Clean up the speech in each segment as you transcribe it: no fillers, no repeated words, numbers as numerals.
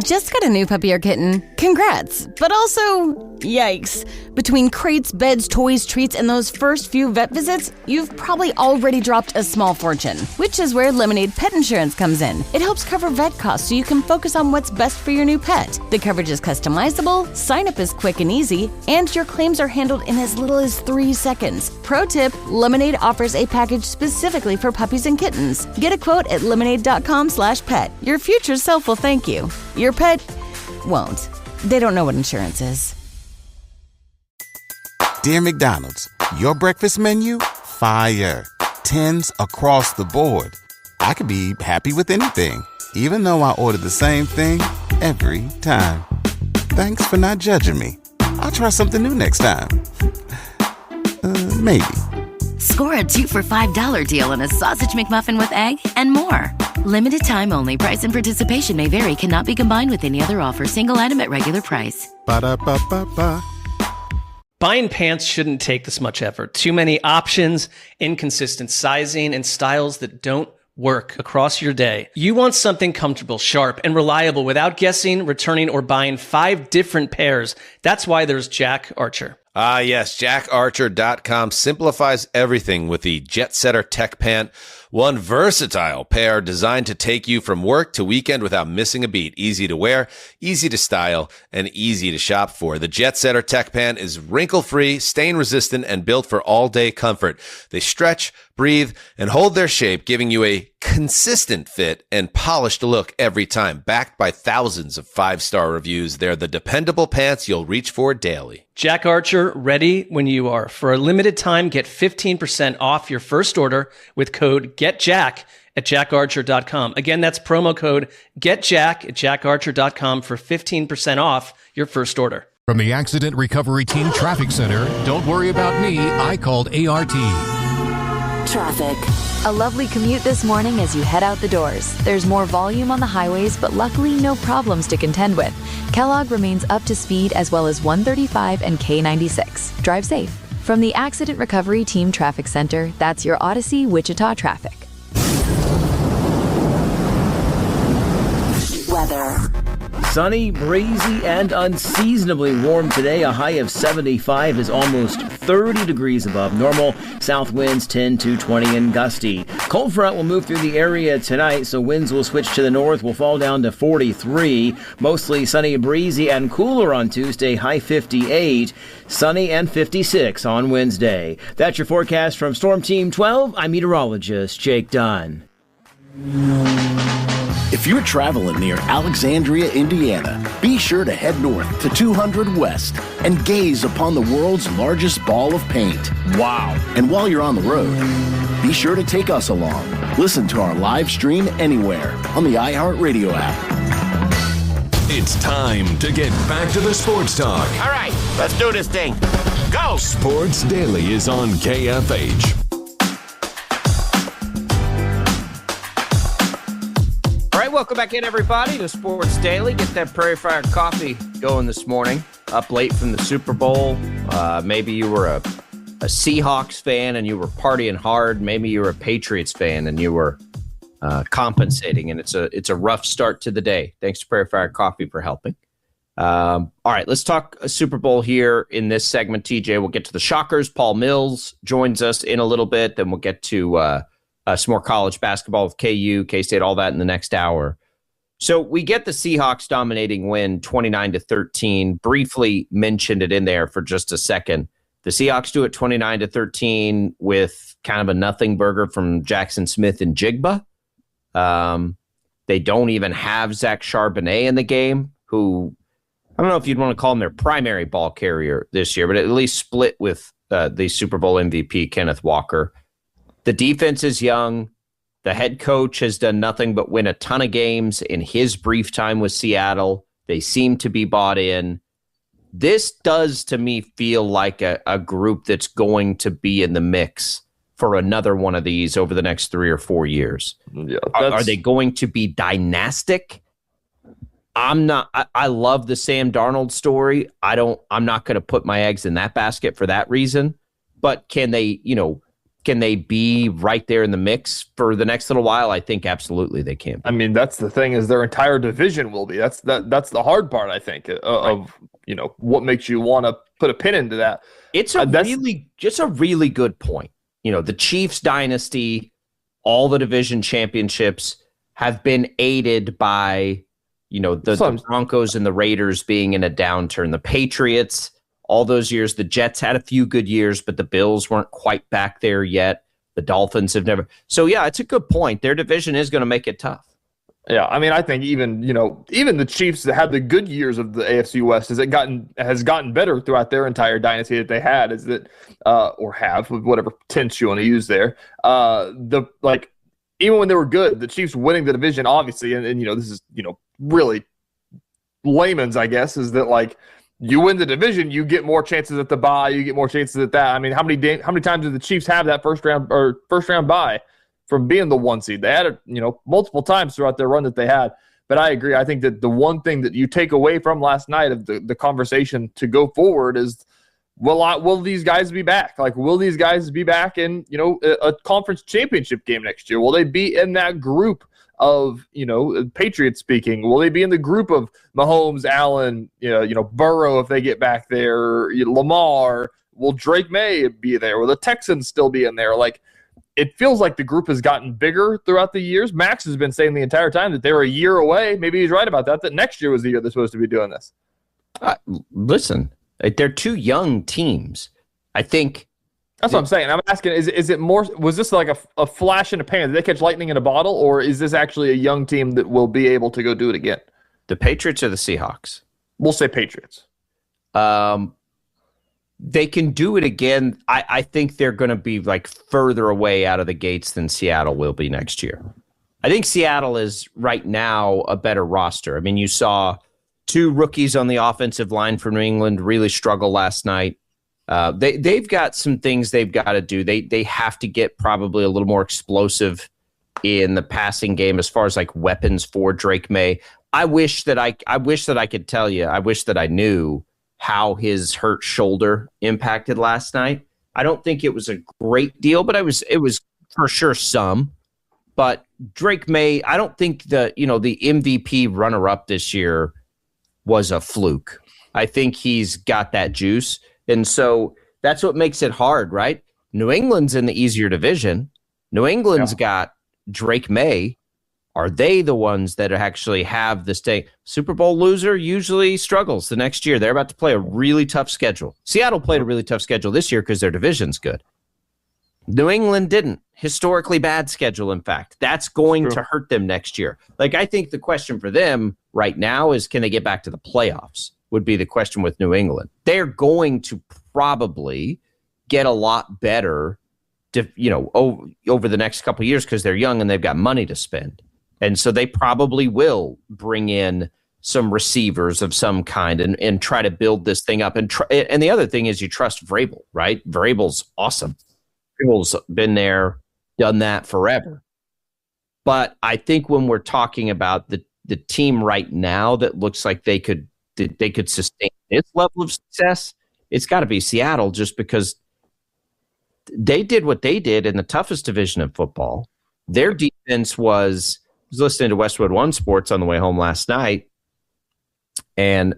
Just got a new puppy or kitten? Congrats! But also, yikes. Between crates, beds, toys, treats, and those first few vet visits, you've probably already dropped a small fortune, which is where Lemonade Pet Insurance comes in. It helps cover vet costs so you can focus on what's best for your new pet. The coverage is customizable, sign-up is quick and easy, and your claims are handled in as little as 3 seconds. Pro tip, Lemonade offers a package specifically for puppies and kittens. Get a quote at lemonade.com/pet. Your future self will thank you. Your pet won't. They don't know what insurance is. Dear McDonald's, your breakfast menu? Fire. 10s across the board. I could be happy with anything, even though I order the same thing every time. Thanks for not judging me. I'll try something new next time. Maybe. Score a 2 for $5 deal on a sausage McMuffin with egg and more. Limited time only. Price and participation may vary. Cannot be combined with any other offer. Single item at regular price. Ba-da-ba-ba-ba. Buying pants shouldn't take this much effort. Too many options, inconsistent sizing, and styles that don't work across your day. You want something comfortable, sharp, and reliable without guessing, returning, or buying 5 different pairs. That's why there's Jack Archer. Ah, yes. JackArcher.com simplifies everything with the Jet Setter Tech Pant. One versatile pair designed to take you from work to weekend without missing a beat. Easy to wear, easy to style, and easy to shop for. The Jet Setter Tech Pant is wrinkle-free, stain-resistant, and built for all-day comfort. They stretch, breathe, and hold their shape, giving you a consistent fit and polished look every time. Backed by thousands of 5-star reviews, they're the dependable pants you'll reach for daily. Jack Archer, ready when you are. For a limited time, get 15% off your first order with code GETJACK at jackarcher.com. Again, that's promo code GETJACK at jackarcher.com for 15% off your first order. From the Accident Recovery Team Traffic Center, don't worry about me, I called ART. Traffic. A lovely commute this morning as you head out the doors. There's more volume on the highways, but luckily no problems to contend with. Kellogg remains up to speed as well as 135 and K96. Drive safe. From the Accident Recovery Team Traffic Center, that's your Odyssey, Wichita traffic. Weather. Sunny, breezy, and unseasonably warm today. A high of 75 is almost 30 degrees above normal. South winds 10 to 20 and gusty. Cold front will move through the area tonight, so winds will switch to the north, will fall down to 43. Mostly sunny, breezy, and cooler on Tuesday, high 58. Sunny and 56 on Wednesday. That's your forecast from Storm Team 12. I'm meteorologist Jake Dunn. If you're traveling near Alexandria, Indiana, be sure to head north to 200 West and gaze upon the world's largest ball of paint. Wow! And while you're on the road, be sure to take us along. Listen to our live stream anywhere on the iHeartRadio app. It's time to get back to the sports talk. All right, let's do this thing. Go! Sports Daily is on KFH. All right, welcome back in, everybody, to Sports Daily. Get that Prairie Fire coffee going this morning. Up late from the Super Bowl. Maybe you were a Seahawks fan and you were partying hard. Maybe you were a Patriots fan and you were compensating. And it's a rough start to the day. Thanks to Prairie Fire Coffee for helping. All right, let's talk a Super Bowl here in this segment, TJ. We'll get to the Shockers. Paul Mills joins us in a little bit. Then we'll get to some more college basketball with KU, K-State, all that in the next hour. So we get the Seahawks dominating win 29-13. Briefly mentioned it in there for just a second. The Seahawks do it 29-13 with kind of a nothing burger from Jackson Smith and Jigba. They don't even have Zach Charbonnet in the game, who I don't know if you'd want to call him their primary ball carrier this year, but at least split with the Super Bowl MVP, Kenneth Walker. The defense is young. The head coach has done nothing but win a ton of games in his brief time with Seattle. They seem to be bought in. This does, to me, feel like a group that's going to be in the mix for another one of these over the next 3 or 4 years. Yeah, are they going to be dynastic? I'm not. I love the Sam Darnold story. I'm not going to put my eggs in that basket for that reason. But can they, Can they be right there in the mix for the next little while? I think absolutely they can be. I mean, that's the thing, is their entire division will be. That's the hard part, I think, of what makes you want to put a pin into that. It's a really good point. The Chiefs dynasty, all the division championships have been aided by, the Broncos and the Raiders being in a downturn. The Patriots, all those years, the Jets had a few good years, but the Bills weren't quite back there yet. The Dolphins have never. So, yeah, it's a good point. Their division is going to make it tough. Yeah, I mean, I think even the Chiefs that had the good years of the AFC West has gotten better throughout their entire dynasty that they had, or have, whatever tense you want to use there. Even when they were good, the Chiefs winning the division, obviously, and this is really layman's, I guess, is that you win the division, you get more chances at the bye, you get more chances at that. I mean, how many times did the Chiefs have that first round bye from being the 1 seed? They had it, multiple times throughout their run that they had. But I agree. I think that the one thing that you take away from last night of the conversation to go forward is, will these guys be back? Will these guys be back in, a conference championship game next year? Will they be in that group of, Patriots speaking? Will they be in the group of Mahomes, Allen, Burrow if they get back there, Lamar? Will Drake May be there? Will the Texans still be in there? It feels like the group has gotten bigger throughout the years. Max has been saying the entire time that they were a year away. Maybe he's right about that next year was the year they're supposed to be doing this. Listen, they're two young teams. I think that's what I'm saying. I'm asking, is it more, was this like a flash in a pan? Did they catch lightning in a bottle, or is this actually a young team that will be able to go do it again? The Patriots or the Seahawks? We'll say Patriots. They can do it again. I think they're going to be further away out of the gates than Seattle will be next year. I think Seattle is right now a better roster. I mean, you saw two rookies on the offensive line for New England really struggle last night. They've got some things they've got to do. They have to get probably a little more explosive in the passing game as far as weapons for Drake May. I wish that I could tell you. I wish that I knew how his hurt shoulder impacted last night. I don't think it was a great deal, but it was for sure some. But Drake May, I don't think the MVP runner-up this year was a fluke. I think he's got that juice. And so that's what makes it hard, right? New England's in the easier division. New England's got Drake May. Are they the ones that actually have the stay? Super Bowl loser usually struggles the next year. They're about to play a really tough schedule. Seattle played a really tough schedule this year because their division's good. New England didn't. Historically bad schedule, in fact. That's going to hurt them next year. I think the question for them right now is, can they get back to the playoffs? Would be the question with New England. They're going to probably get a lot better over the next couple of years because they're young and they've got money to spend. And so they probably will bring in some receivers of some kind and try to build this thing up. And the other thing is you trust Vrabel, right? Vrabel's awesome. Vrabel's been there, done that forever. But I think when we're talking about the team right now that looks like they could sustain this level of success, it's got to be Seattle, just because they did what they did in the toughest division of football. Their defense was listening to Westwood One Sports on the way home last night, and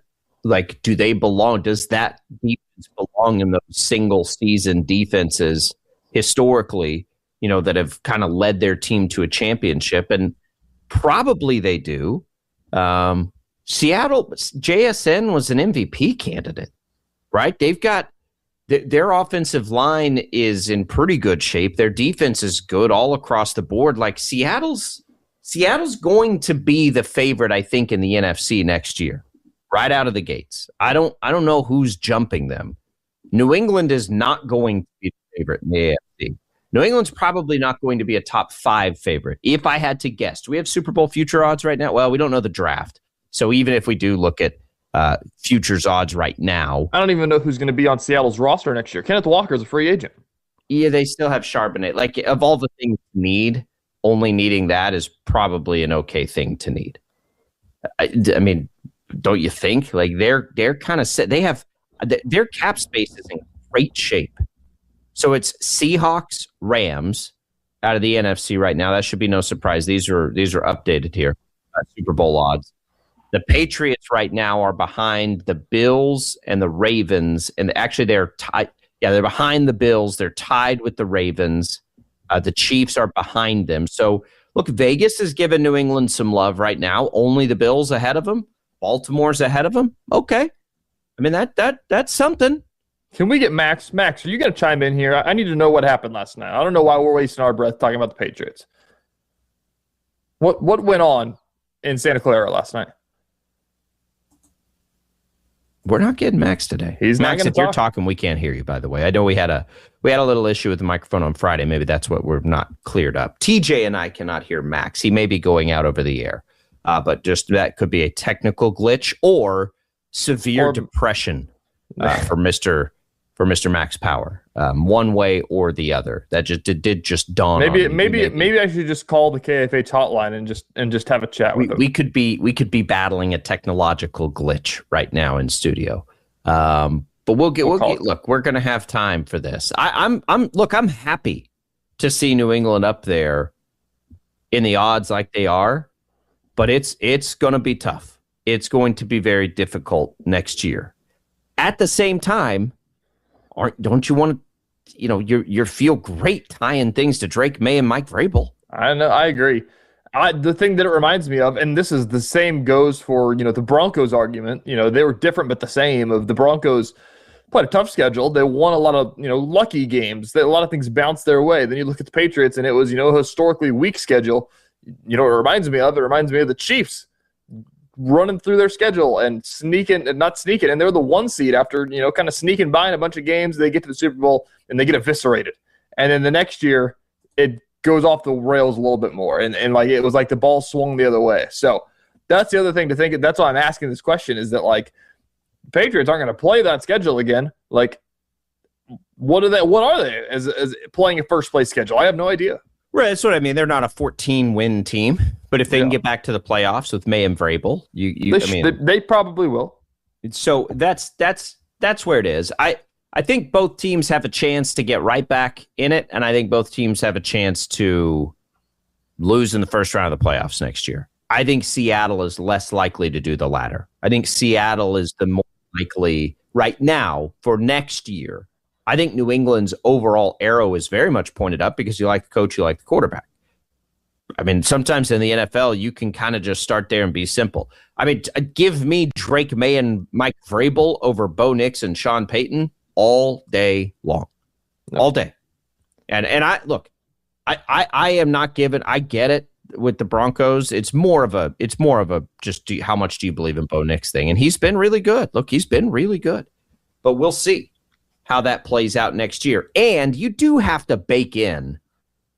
do they belong? Does that defense belong in those single season defenses historically, that have kind of led their team to a championship? And probably they do. Seattle, JSN was an MVP candidate, right? They've got their offensive line is in pretty good shape. Their defense is good all across the board. Seattle's going to be the favorite, I think, in the NFC next year, right out of the gates. I don't know who's jumping them. New England is not going to be the favorite in the AFC. New England's probably not going to be a top 5 favorite. If I had to guess, do we have Super Bowl future odds right now? Well, we don't know the draft. So even if we do look at futures odds right now, I don't even know who's going to be on Seattle's roster next year. Kenneth Walker's a free agent. Yeah, they still have Charbonnet. Of all the things you need, only needing that is probably an okay thing to need. I mean, don't you think? They're kind of set. They have their cap space is in great shape. So it's Seahawks, Rams out of the NFC right now. That should be no surprise. These are updated here. Super Bowl odds. The Patriots right now are behind the Bills and the Ravens, and actually they're tied. Yeah, they're behind the Bills. They're tied with the Ravens. The Chiefs are behind them. So, look, Vegas is giving New England some love right now. Only the Bills ahead of them. Baltimore's ahead of them. Okay. I mean, that's something. Can we get Max? Max, are you going to chime in here? I need to know what happened last night. I don't know why we're wasting our breath talking about the Patriots. What went on in Santa Clara last night? We're not getting Max today. He's not Max, going to if you're talking, we can't hear you, by the way. I know we had a little issue with the microphone on Friday. Maybe that's what we're not cleared up. TJ and I cannot hear Max. He may be going out over the air. But just that could be a technical glitch or severe depression for Mr. Max Power. One way or the other. That just did just dawn on me. Maybe I should just call the KFH hotline and just have a chat with him. We could be battling a technological glitch right now in studio. But look, we're going to have time for this. I'm happy to see New England up there in the odds like they are, but it's going to be tough. It's going to be very difficult next year. At the same time, don't you want to, you feel great tying things to Drake May and Mike Vrabel? I know, I agree. The thing that it reminds me of, and this is the same goes for, the Broncos argument, they were different but the same. Of the Broncos played a tough schedule. They won a lot of, lucky games. A lot of things bounced their way. Then you look at the Patriots and it was, a historically weak schedule. It reminds me of the Chiefs running through their schedule and not sneaking. And they're the 1 seed after, kind of sneaking by in a bunch of games. They get to the Super Bowl and they get eviscerated. And then the next year it goes off the rails a little bit more. And like, it was like the ball swung the other way. So that's the other thing to think. That's why I'm asking this question is that like Patriots aren't going to play that schedule again. Like what are they as playing a first place schedule? I have no idea. Right, that's what I mean. They're not a 14-win team, but if they can get back to the playoffs with May and Vrabel, they probably will. So that's where it is. I think both teams have a chance to get right back in it, and I think both teams have a chance to lose in the first round of the playoffs next year. I think Seattle is less likely to do the latter. I think Seattle is the more likely right now for next year. I think New England's overall arrow is very much pointed up because you like the coach, you like the quarterback. I mean, sometimes in the NFL, you can kind of just start there and be simple. I mean, give me Drake May and Mike Vrabel over Bo Nix and Sean Payton all day long. All day. And I am not giving, I get it with the Broncos. It's more of a just how much do you believe in Bo Nix thing? And he's been really good. Look, he's been really good. But we'll see how that plays out next year. And you do have to bake in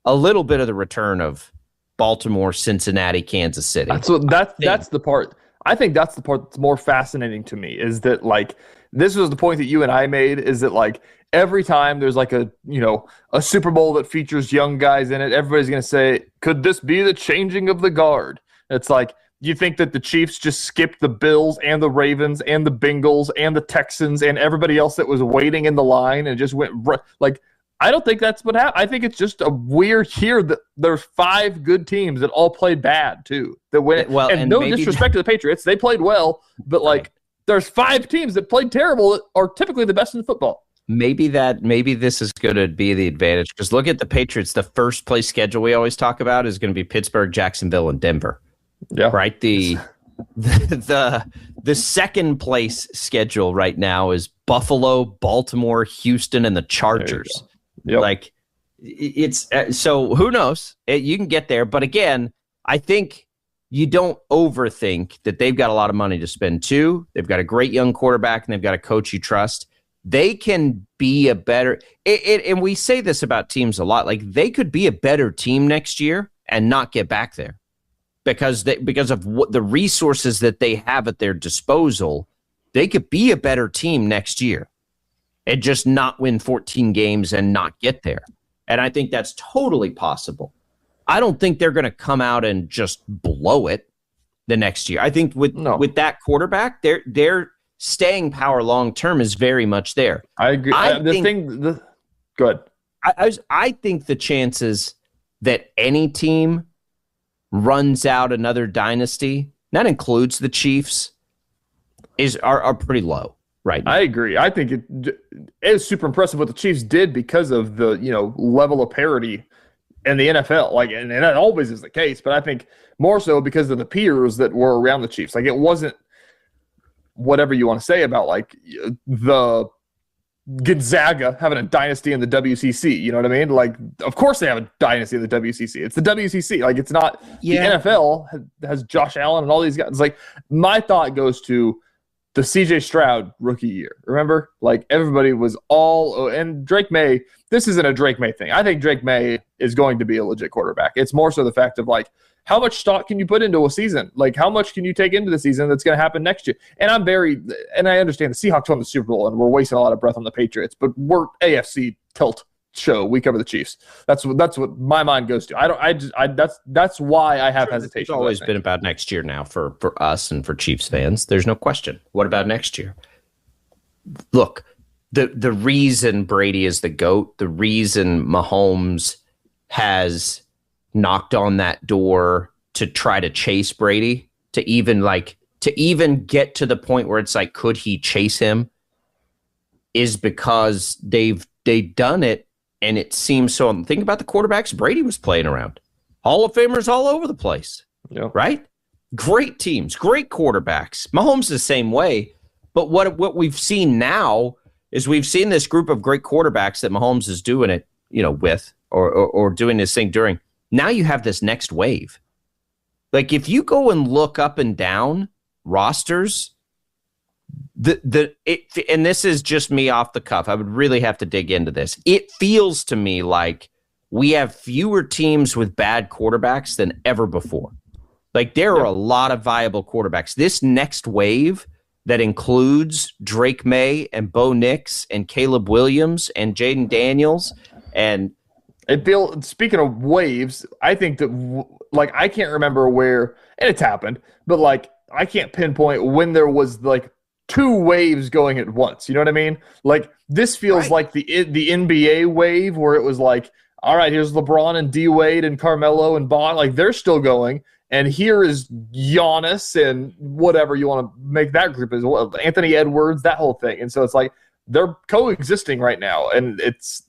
a little bit of the return of Baltimore, Cincinnati, Kansas City. That's the part. I think that's the part that's more fascinating to me is that like this was the point that you and I made is that like every time there's like a Super Bowl that features young guys in it, everybody's going to say, could this be the changing of the guard? It's like, you think that the Chiefs just skipped the Bills and the Ravens and the Bengals and the Texans and everybody else that was waiting in the line and just went like, I don't think that's what happened. I think it's just a weird here that there's 5 good teams that all played bad too. That went and no disrespect to the Patriots, they played well, but like there's 5 teams that played terrible that are typically the best in football. Maybe this is going to be the advantage because look at the Patriots. The first place schedule we always talk about is going to be Pittsburgh, Jacksonville, and Denver. Yeah. Right. The second place schedule right now is Buffalo, Baltimore, Houston, and the Chargers. Yep. Like it's so who knows? You can get there, but again, I think you don't overthink that they've got a lot of money to spend too. They've got a great young quarterback and they've got a coach you trust. They can be a better and we say this about teams a lot. Like they could be a better team next year and not get back there. Because of what the resources that they have at their disposal, they could be a better team next year and just not win 14 games and not get there. And I think that's totally possible. I don't think they're going to come out and just blow it the next year. I think with that quarterback, their staying power long term is very much there. I agree. Good. I think the chances that any team runs out another dynasty, that includes the Chiefs, are pretty low right now. I agree. I think it is super impressive what the Chiefs did because of the level of parity in the NFL. Like, and that always is the case, but I think more so because of the peers that were around the Chiefs. Like, it wasn't whatever you want to say about like the Gonzaga having a dynasty in the WCC. You know what I mean? Like, of course they have a dynasty in the WCC. It's the WCC. Like, it's not the NFL has Josh Allen and all these guys. Like, my thought goes to the CJ Stroud rookie year. Remember? Like, everybody was and Drake May, this isn't a Drake May thing. I think Drake May is going to be a legit quarterback. It's more so the fact of like, how much stock can you put into a season? Like, how much can you take into the season that's going to happen next year? And I understand the Seahawks won the Super Bowl and we're wasting a lot of breath on the Patriots, but we're AFC tilt show. We cover the Chiefs. That's what my mind goes to. That's why I have hesitation. It's always been about next year now for us and for Chiefs fans. There's no question. What about next year? Look, the reason Brady is the GOAT, the reason Mahomes has knocked on that door to try to chase Brady, to even get to the point where it's like, could he chase him, is because they've done it. And it seems so. Think about the quarterbacks Brady was playing around. Hall of Famers all over the place, right? Great teams, great quarterbacks. Mahomes the same way. But what we've seen now is we've seen this group of great quarterbacks that Mahomes is doing it, with or doing this thing during. Now you have this next wave. Like, if you go and look up and down rosters, and this is just me off the cuff, I would really have to dig into this. It feels to me like we have fewer teams with bad quarterbacks than ever before. Like, there are a lot of viable quarterbacks. This next wave that includes Drake May and Bo Nix and Caleb Williams and Jaden Daniels and speaking of waves, I think that I can't remember where, and it's happened, but like, I can't pinpoint when there was like two waves going at once. You know what I mean? Like, this feels like the NBA wave where it was like, all right, here's LeBron and D Wade and Carmelo and Bond. Like, they're still going. And here is Giannis and whatever you want to make that group as well. Anthony Edwards, that whole thing. And so it's like they're coexisting right now. And it's,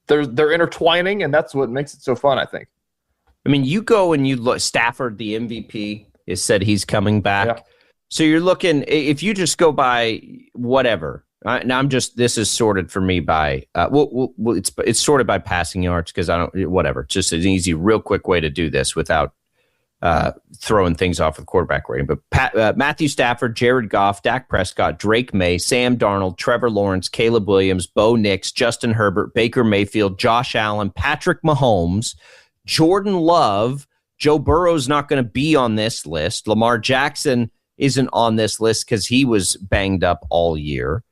they're intertwining, and that's what makes it so fun, I think. I mean, you go and you look, Stafford, the MVP, has said he's coming back. Yeah. So you're looking, if you just go by whatever, now this is sorted for me by, it's sorted by passing yards because whatever. It's just an easy, real quick way to do this without throwing things off with quarterback rating. But Matthew Stafford, Jared Goff, Dak Prescott, Drake May, Sam Darnold, Trevor Lawrence, Caleb Williams, Bo Nix, Justin Herbert, Baker Mayfield, Josh Allen, Patrick Mahomes, Jordan Love. Joe Burrow's not going to be on this list. Lamar Jackson isn't on this list because he was banged up all year.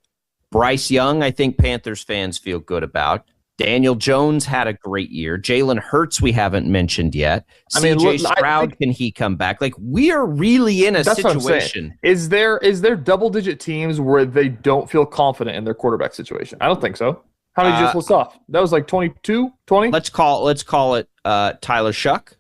Bryce Young, I think Panthers fans feel good about. Daniel Jones had a great year. Jalen Hurts, we haven't mentioned yet. CJ Stroud, can he come back? Like, we are really in a situation. Is there double-digit teams where they don't feel confident in their quarterback situation? I don't think so. How many just list off? That was like 22, 20? Let's call it Tyler Shuck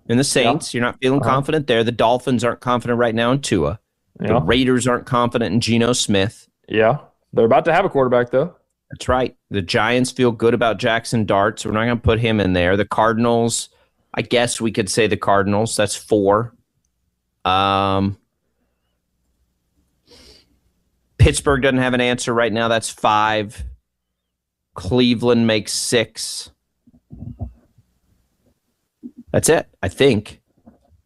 in the Saints. Yeah. You're not feeling confident there. The Dolphins aren't confident right now in Tua. Yeah. The Raiders aren't confident in Geno Smith. Yeah. They're about to have a quarterback, though. That's right. The Giants feel good about Jackson Dart, so we're not going to put him in there. The Cardinals, I guess we could say the Cardinals. That's 4. Pittsburgh doesn't have an answer right now. That's 5. Cleveland makes 6. That's it, I think.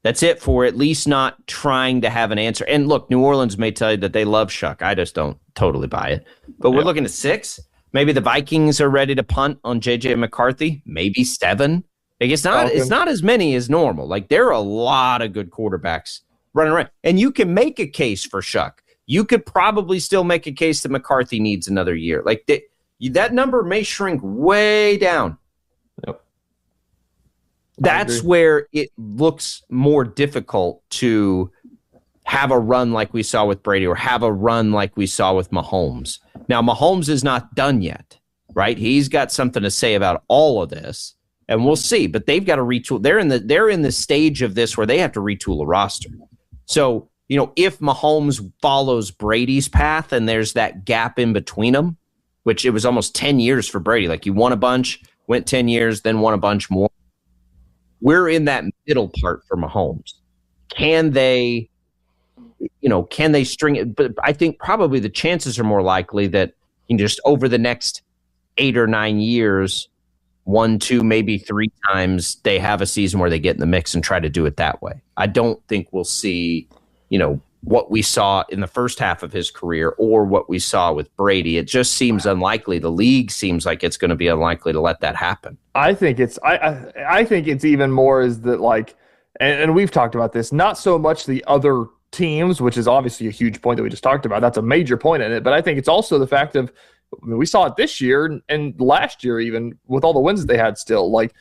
That's it for at least not trying to have an answer. And look, New Orleans may tell you that they love Shuck. I just don't totally buy it. But we're looking at 6. Maybe the Vikings are ready to punt on J.J. McCarthy. Maybe 7. Like, it's not as many as normal. Like, there are a lot of good quarterbacks running around. And you can make a case for Shuck. You could probably still make a case that McCarthy needs another year. Like, that number may shrink way down. Yep. That's where it looks more difficult to have a run like we saw with Brady or have a run like we saw with Mahomes. Now, Mahomes is not done yet. right? He's got something to say about all of this, and we'll see. But they've got to retool. They're in the stage of this where they have to retool a roster. So, if Mahomes follows Brady's path and there's that gap in between them, which it was almost 10 years for Brady. Like, he won a bunch, went 10 years, then won a bunch more. We're in that middle part for Mahomes. Can they string it? But I think probably the chances are more likely that just over the next 8 or 9 years, 1, 2, maybe 3 times, they have a season where they get in the mix and try to do it that way. I don't think we'll see, what we saw in the first half of his career or what we saw with Brady. It just seems unlikely. The league seems like it's going to be unlikely to let that happen. I think it's even more is that, like, and we've talked about this, not so much the other teams, which is obviously a huge point that we just talked about. That's a major point in it. But I think it's also the fact of, we saw it this year and last year, even with all the wins that they had still, like,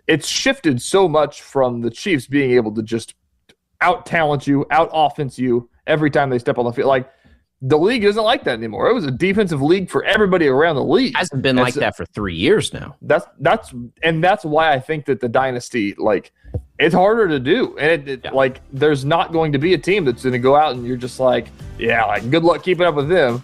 it's shifted so much from the Chiefs being able to just out-talent you, out-offense you every time they step on the field. Like, the league isn't like that anymore. It was a defensive league for everybody around the league. It hasn't been like that for 3 years now. That's why I think that the dynasty, like, it's harder to do. And like, there's not going to be a team that's going to go out and you're just like, yeah, like, good luck keeping up with them.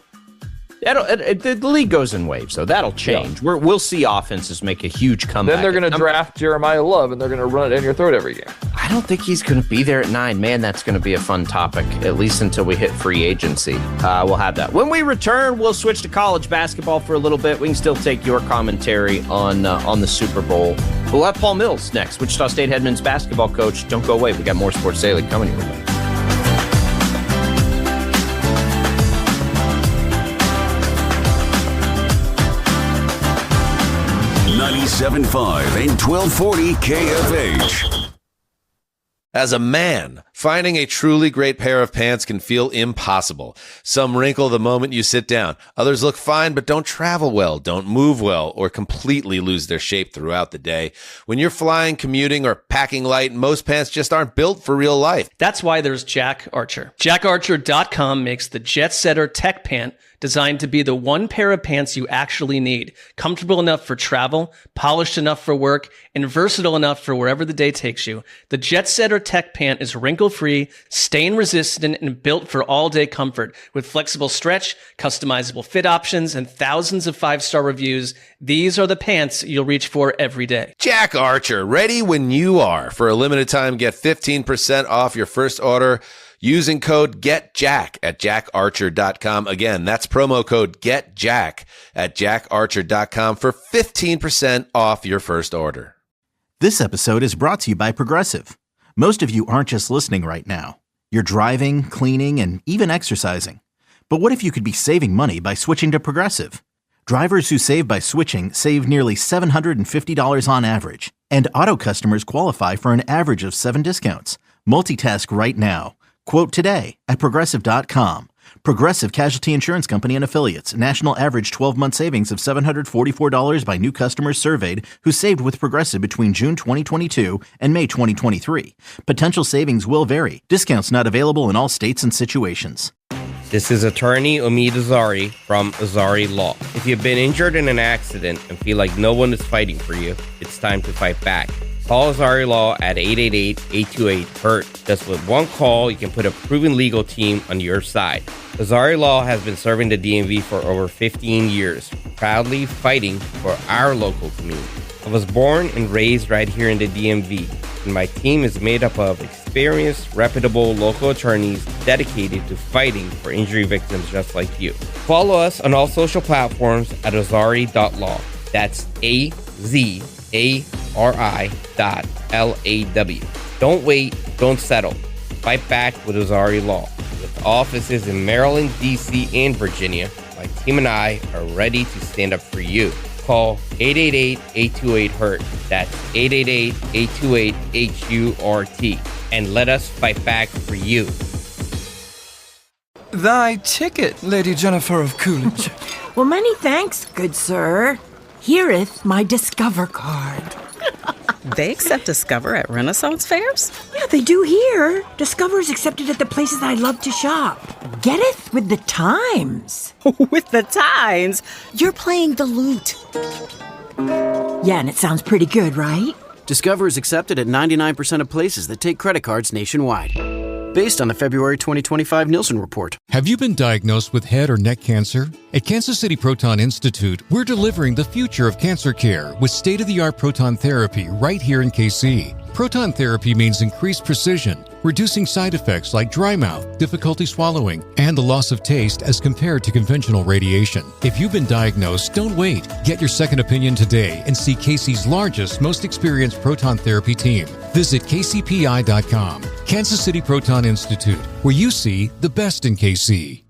The league goes in waves, so that'll change. Yeah. We'll see offenses make a huge comeback. Then they're going to draft Jeremiah Love, and they're going to run it in your throat every game. I don't think he's going to be there at 9. Man, that's going to be a fun topic, at least until we hit free agency. We'll have that. When we return, we'll switch to college basketball for a little bit. We can still take your commentary on the Super Bowl. We'll have Paul Mills next, Wichita State head men's basketball coach. Don't go away. We got more Sports Daily coming your way. 97.5 and 1240 KFH. As a man, finding a truly great pair of pants can feel impossible. Some wrinkle the moment you sit down. Others look fine but don't travel well, don't move well, or completely lose their shape throughout the day. When you're flying, commuting, or packing light, most pants just aren't built for real life. That's why there's Jack Archer. JackArcher.com makes the Jet Setter Tech Pant designed to be the one pair of pants you actually need. Comfortable enough for travel, polished enough for work, and versatile enough for wherever the day takes you. The Jet Setter Tech Pant is wrinkle-free, stain-resistant, and built for all-day comfort. With flexible stretch, customizable fit options, and thousands of 5-star reviews, these are the pants you'll reach for every day. Jack Archer, ready when you are. For a limited time, get 15% off your first order using code GETJACK at jackarcher.com. Again, that's promo code GETJACK at jackarcher.com for 15% off your first order. This episode is brought to you by Progressive. Most of you aren't just listening right now. You're driving, cleaning, and even exercising. But what if you could be saving money by switching to Progressive? Drivers who save by switching save nearly $750 on average. And auto customers qualify for an average of 7 discounts. Multitask right now. Quote today at Progressive.com. Progressive Casualty Insurance Company and Affiliates. National average 12-month savings of $744 by new customers surveyed who saved with Progressive between June 2022 and May 2023. Potential savings will vary. Discounts not available in all states and situations. This is attorney Omid Azari from Azari Law. If you've been injured in an accident and feel like no one is fighting for you, it's time to fight back. Call Azari Law at 888-828-HURT. Just with one call, you can put a proven legal team on your side. Azari Law has been serving the DMV for over 15 years, proudly fighting for our local community. I was born and raised right here in the DMV, and my team is made up of experienced, reputable local attorneys dedicated to fighting for injury victims just like you. Follow us on all social platforms at azari.law. That's AZARI.LAW. Don't wait, don't settle. Fight back with Azari Law. With offices in Maryland, DC, and Virginia, my team and I are ready to stand up for you. Call 888-828-HURT. That's 888-828-HURT. And let us fight back for you. Thy ticket, Lady Jennifer of Coolidge. Well, many thanks, good sir. Here'th my Discover card. They accept Discover at Renaissance fairs? Yeah, they do here. Discover's accepted at the places I love to shop. Get it? With the times. With the times? You're playing the lute. Yeah, and it sounds pretty good, right? Discover is accepted at 99% of places that take credit cards nationwide. Based on the February 2025 Nielsen report. Have you been diagnosed with head or neck cancer? At Kansas City Proton Institute, we're delivering the future of cancer care with state-of-the-art proton therapy right here in KC. Proton therapy means increased precision, reducing side effects like dry mouth, difficulty swallowing, and the loss of taste as compared to conventional radiation. If you've been diagnosed, don't wait. Get your second opinion today and see KC's largest, most experienced proton therapy team. Visit kcpi.com. Kansas City Proton Institute, where you see the best in KC.